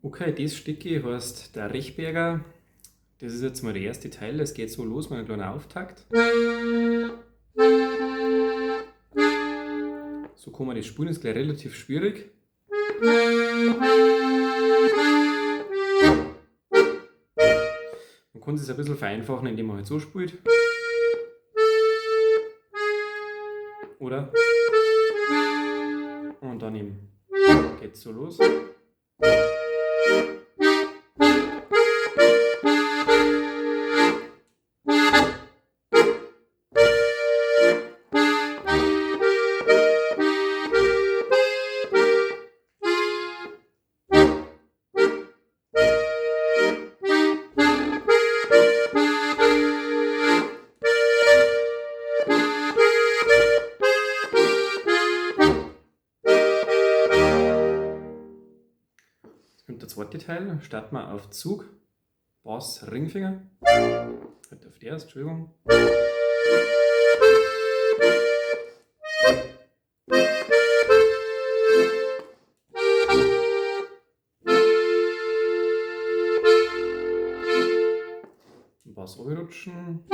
Okay, das Stückchen heißt der Rechberger. Das ist jetzt mal der erste Teil. Es geht so los mit einem kleinen Auftakt. So kann man das spielen, ist gleich relativ schwierig. Man kann es ein bisschen vereinfachen, indem man halt so spielt. Oder? Und dann eben geht's so los. Und der zweite Teil starten wir auf Zug, Bass, Ringfinger. Halt auf der erst, Entschuldigung. Bass runterrutschen.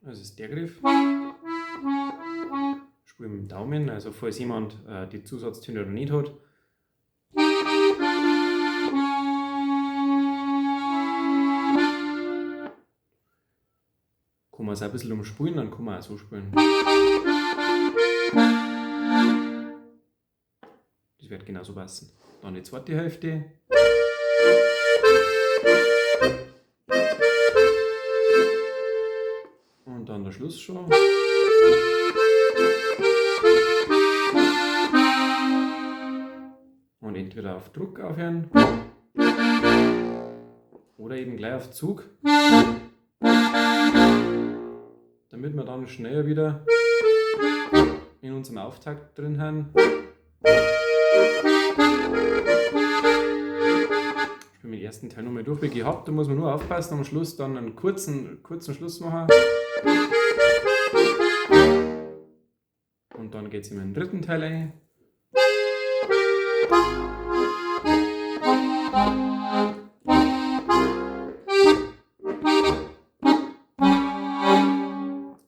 Das ist der Griff. Spiele mit dem Daumen, also falls jemand die Zusatztöne noch nicht hat. Kann man es auch ein bisschen umspulen, dann kann man auch so spielen. Das wird genauso passen. Dann die zweite Hälfte. Und dann der Schluss schon. Und entweder auf Druck aufhören oder eben gleich auf Zug, damit wir dann schneller wieder in unserem Auftakt drin haben. Ich bin mit dem ersten Teil nochmal durch wie gehabt, da muss man nur aufpassen, am Schluss dann einen kurzen Schluss machen. Und dann geht es in den dritten Teil ein.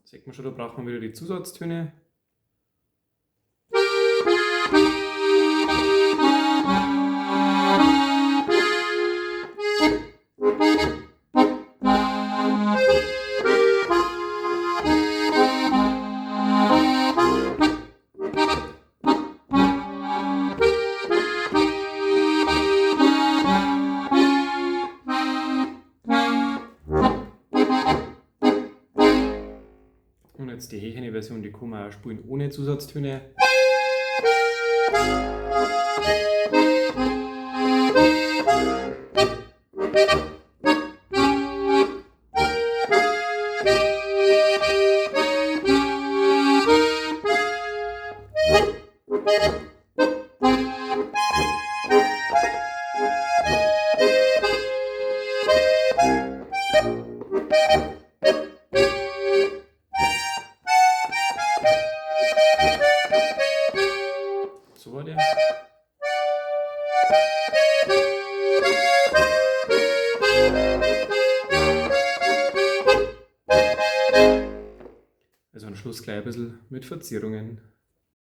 Sieht man schon, da braucht man wieder die Zusatztöne. Und jetzt die hechene Version, die kann man auch spielen ohne Zusatztöne. So war der. Also am Schluss gleich ein bisschen mit Verzierungen.